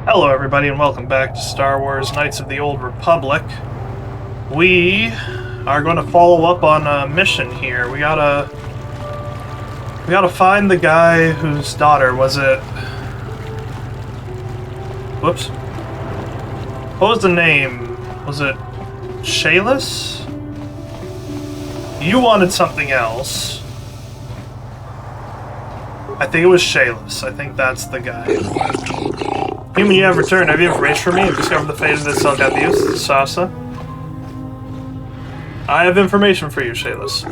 Hello everybody and welcome back to Star Wars Knights of the Old Republic. We are going to follow up on a mission here. We gotta find the guy whose daughter was it... Whoops. What was the name? Was it Shayless? You wanted something else. I think it was Shayless. I think that's the guy. Human, you have returned. Have you information for me? Have discovered the fate of the Selkath youth, Sasa? I have information for you, Shayless.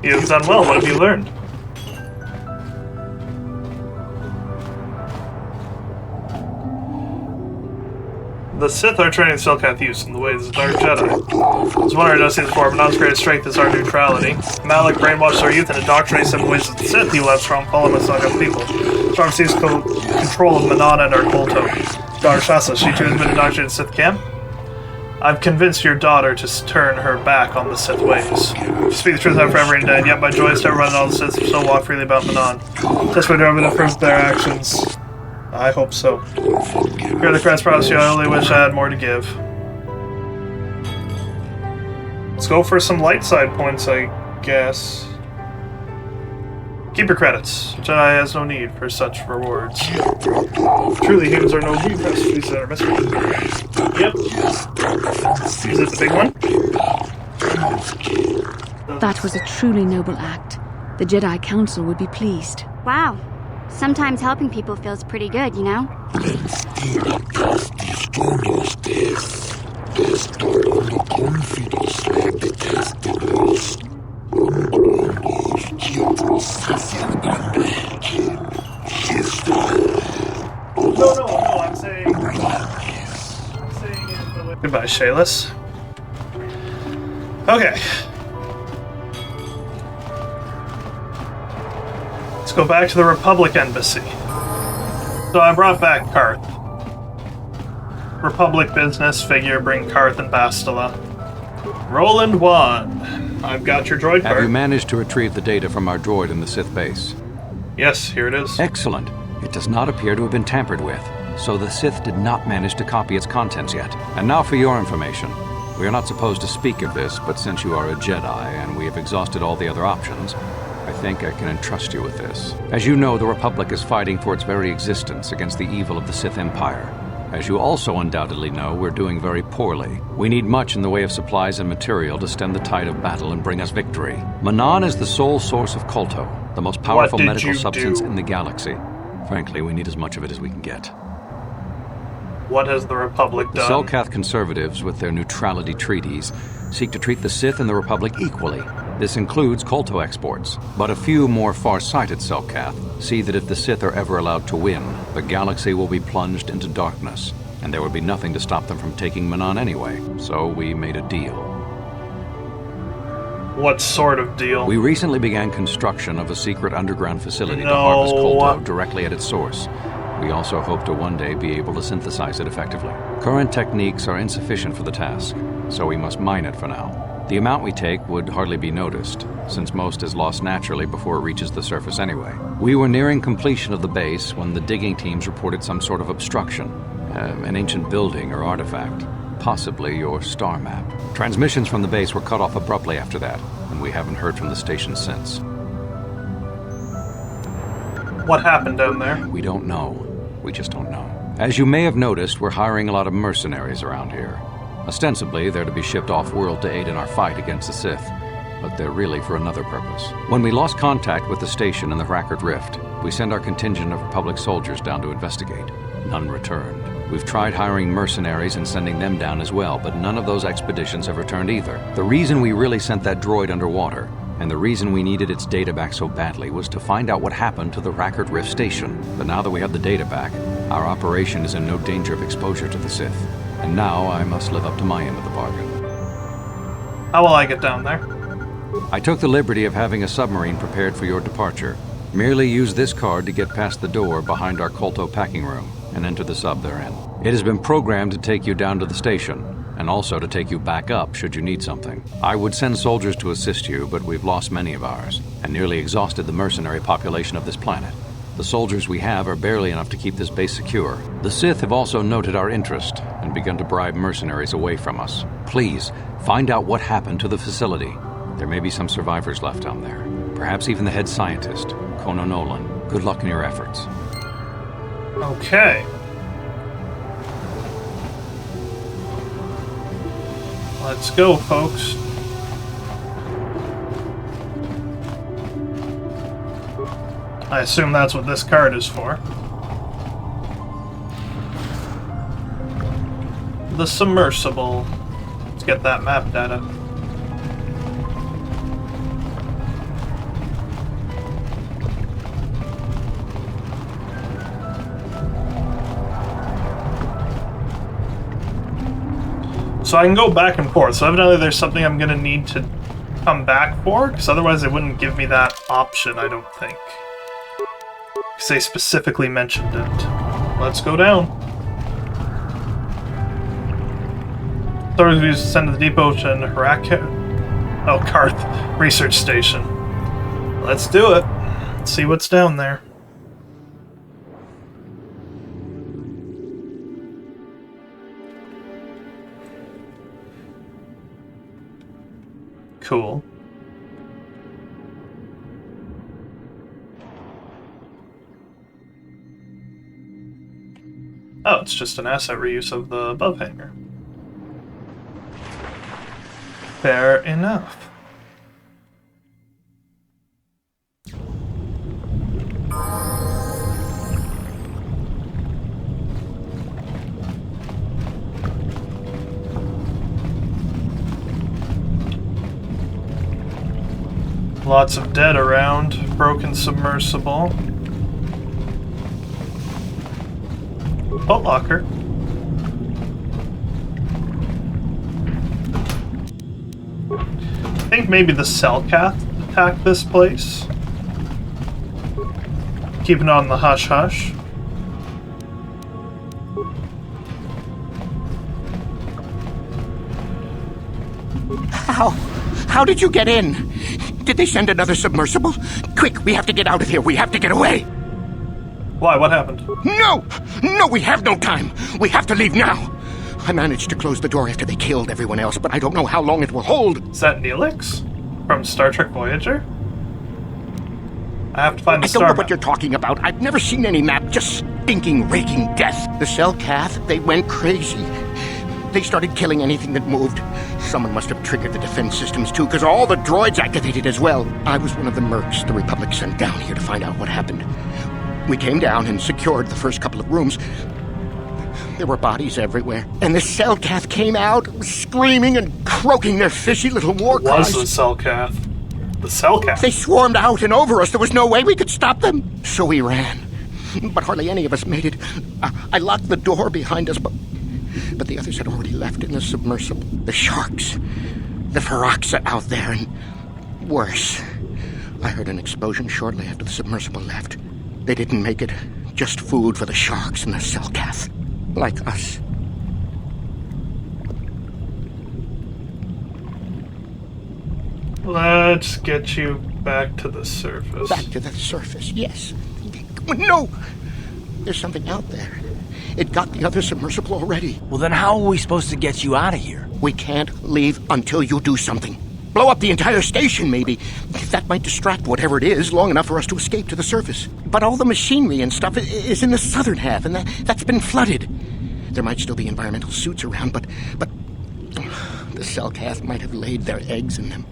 You have done well. What have you learned? The Sith are training Selkath youth in the ways of the Dark Jedi. As one of our destinies before, Manon's greatest strength is our neutrality. Malik brainwashed our youth and indoctrinates them in ways of the Sith. He will have strong following with Selkath people. Strong sees control of Manon and our Kolto. Daughter Shasa, she too has been indoctrinated in Sith camp? I've convinced your daughter to turn her back on the Sith ways. To speak the truth, I'm forever and dead, yet by joyous to everyone all the Sith still walk freely about Manon. Just when they're to prove their actions. I hope so. Here the crest prophecy, I only wish I had more to give. Let's go for some light side points, I guess. Keep your credits. Jedi has no need for such rewards. Truly, humans are no good recipes that are mystery. Yep. Is it the big one? That was a truly noble act. The Jedi Council would be pleased. Wow. Sometimes helping people feels pretty good, you know? No, I'm saying it the way... Goodbye, Shayless. Okay. Let's go back to the Republic Embassy. So I brought back Karth. Republic business, figure, bring Karth and Bastila. Roland 1. I've got your droid card. Have you managed to retrieve the data from our droid in the Sith base? Yes, here it is. Excellent. It does not appear to have been tampered with, so the Sith did not manage to copy its contents yet. And now for your information. We are not supposed to speak of this, but since you are a Jedi and we have exhausted all the other options, I think I can entrust you with this. As you know, the Republic is fighting for its very existence against the evil of the Sith Empire. As you also undoubtedly know, we're doing very poorly. We need much in the way of supplies and material to stem the tide of battle and bring us victory. Manon is the sole source of Kolto, the most powerful medical substance in the galaxy. Frankly, we need as much of it as we can get. What has the Republic done? The Selkath conservatives, with their neutrality treaties, seek to treat the Sith and the Republic equally. This includes Kolto exports, but a few more far-sighted Selkath see that if the Sith are ever allowed to win, the galaxy will be plunged into darkness, and there would be nothing to stop them from taking Manon anyway. So we made a deal. What sort of deal? We recently began construction of a secret underground facility to harvest Kolto directly at its source. We also hope to one day be able to synthesize it effectively. Current techniques are insufficient for the task, so we must mine it for now. The amount we take would hardly be noticed, since most is lost naturally before it reaches the surface anyway. We were nearing completion of the base when the digging teams reported some sort of obstruction, an ancient building or artifact, possibly your star map. Transmissions from the base were cut off abruptly after that, and we haven't heard from the station since. What happened down there? We don't know. We just don't know. As you may have noticed, we're hiring a lot of mercenaries around here. Ostensibly, they're to be shipped off-world to aid in our fight against the Sith, but they're really for another purpose. When we lost contact with the station in the Hrakert Rift, we sent our contingent of Republic soldiers down to investigate. None returned. We've tried hiring mercenaries and sending them down as well, but none of those expeditions have returned either. The reason we really sent that droid underwater, and the reason we needed its data back so badly, was to find out what happened to the Hrakert Rift station. But now that we have the data back, our operation is in no danger of exposure to the Sith. And now I must live up to my end of the bargain. How will I get down there? I took the liberty of having a submarine prepared for your departure. Merely use this card to get past the door behind our Kolto packing room and enter the sub therein. It has been programmed to take you down to the station, and also to take you back up should you need something. I would send soldiers to assist you, but we've lost many of ours, and nearly exhausted the mercenary population of this planet. The soldiers we have are barely enough to keep this base secure. The Sith have also noted our interest, and begun to bribe mercenaries away from us. Please, find out what happened to the facility. There may be some survivors left down there. Perhaps even the head scientist, Kono Nolan. Good luck in your efforts. Okay. Let's go, folks. I assume that's what this card is for. The submersible. Let's get that map data. So I can go back and forth. So evidently there's something I'm going to need to come back for, because otherwise they wouldn't give me that option, I don't think. Because they specifically mentioned it. Let's go down. Authorities will send to the depot to Hrakert Research Station. Let's do it. Let's see what's down there. Cool. Oh, it's just an asset reuse of the above hangar. Fair enough. Lots of dead around. Broken submersible. Footlocker. I think maybe the Selkath attacked this place. Keeping on the hush-hush. How did you get in? Did they send another submersible? Quick, we have to get out of here. We have to get away. Why? What happened? No! No, we have no time. We have to leave now. I managed to close the door after they killed everyone else, but I don't know how long it will hold. Is that Neelix? From Star Trek Voyager? I have to find the star I don't know map. what you're talking about. I've never seen any map. Just stinking, raking death. The Selkath, they went crazy. They started killing anything that moved. Someone must have triggered the defense systems too, because all the droids activated as well. I was one of the mercs the Republic sent down here to find out what happened. We came down and secured the first couple of rooms. There were bodies everywhere. And the Selkath came out, screaming and croaking their fishy little war cries. Was the Selkath? The Selkath? They swarmed out and over us. There was no way we could stop them. So we ran. But hardly any of us made it. I locked the door behind us, but the others had already left in the submersible. The sharks. The Ferox are out there, and worse. I heard an explosion shortly after the submersible left. They didn't make it. Just food for the sharks and the Selkath. Like us. Let's get you back to the surface. Back to the surface, yes. No! There's something out there. It got the other submersible already. Well, then how are we supposed to get you out of here? We can't leave until you do something. Blow up the entire station, maybe. That might distract whatever it is long enough for us to escape to the surface. But all the machinery and stuff is in the southern half, and that's been flooded. There might still be environmental suits around, but the Selkath might have laid their eggs in them.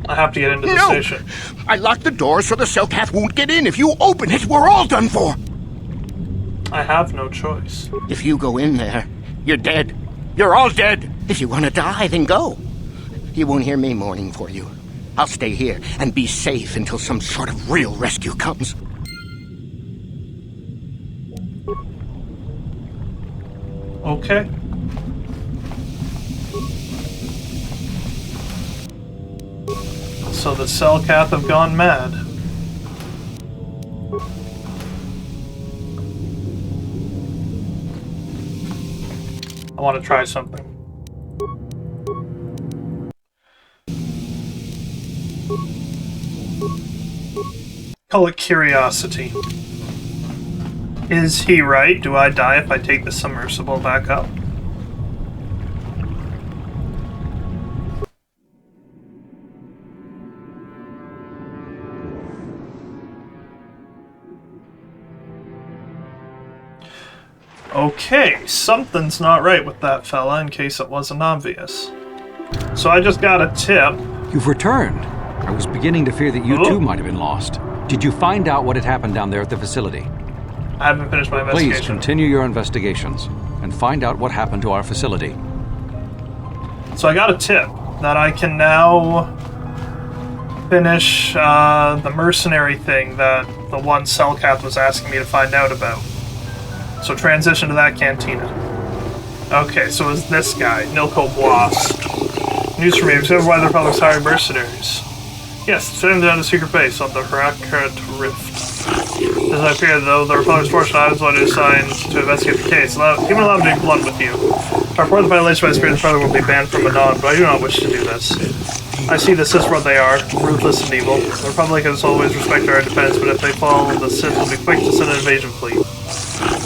I have to get into the station. I locked the door so the Selkath won't get in. If you open it, we're all done for. I have no choice. If you go in there, you're dead. You're all dead. If you want to die, then go. You won't hear me mourning for you. I'll stay here and be safe until some sort of real rescue comes. Okay. So the Selkath have gone mad. I want to try something. Call it curiosity. Is he right? Do I die if I take the submersible back up? Okay, something's not right with that fella, in case it wasn't obvious. So I just got a tip. You've returned. I was beginning to fear that you too might have been lost. Did you find out what had happened down there at the facility? I haven't finished my investigation. Please continue your investigations and find out what happened to our facility. So I got a tip that I can now finish the mercenary thing that the one Selkath was asking me to find out about. So transition to that cantina. Okay, so it's this guy, Nilko Blas. News from me, observe why the Republic's hiring mercenaries. Yes, sending down a secret base on the Hrakert Rift. As I fear, though, the Republic's fortune I was one assigned to investigate the case. Even allow me to be blunt with you. To report the violation by the spirit of the Republic will be banned from Anon, but I do not wish to do this. I see the Sith what they are, ruthless and evil. The Republic has always respected our independence, but if they fall, the Sith will be quick to send an invasion fleet.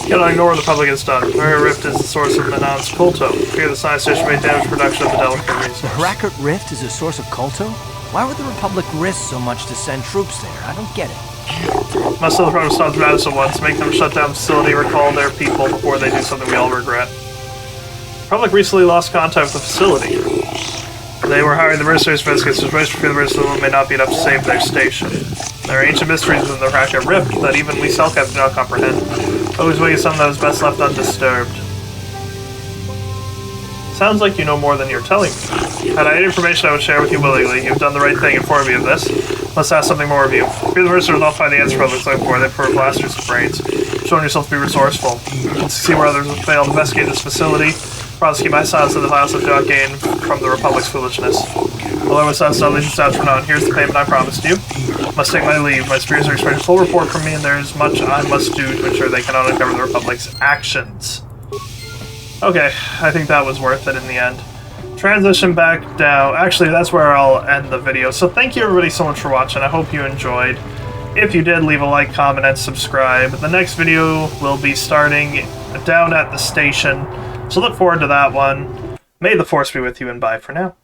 Cannot ignore what the Republic has done. Hrakert Rift is the source of Manon's Kolto. Fear the science station may damage production of the delicate resource. The Hrakert Rift is a source of Kolto? Why would the Republic risk so much to send troops there? I don't get it. Must tell the Republic stop Madison once, make them shut down the facility, recall their people before they do something we all regret. The Republic recently lost contact with the facility. They were hiring the mercenaries to investigate the situation, fear the mercenaries may not be enough to save their station. There are ancient mysteries within the Hrakert Rift that even we Selkath do not comprehend. Always waiting something that is best left undisturbed. Sounds like you know more than you're telling me. Had I any information I would share with you willingly. You've done the right thing informing me of this. Let's ask something more of you. Fear the mercenaries will not find the answer Republic's looking for. They prefer blasters with brains. Showing yourself to be resourceful. You can see where others have failed to investigate this facility. Promise to keep my silence in the violence of not gain from the Republic's foolishness. Although I was not allegiance out for none, here's the payment I promised you. Must take my leave. My superiors are expecting a full report from me, and there is much I must do to ensure they cannot uncover the Republic's actions. Okay, I think that was worth it in the end. Transition back down. Actually, that's where I'll end the video. So thank you everybody so much for watching. I hope you enjoyed. If you did, leave a like, comment, and subscribe. The next video will be starting down at the station. So look forward to that one. May the Force be with you, and bye for now.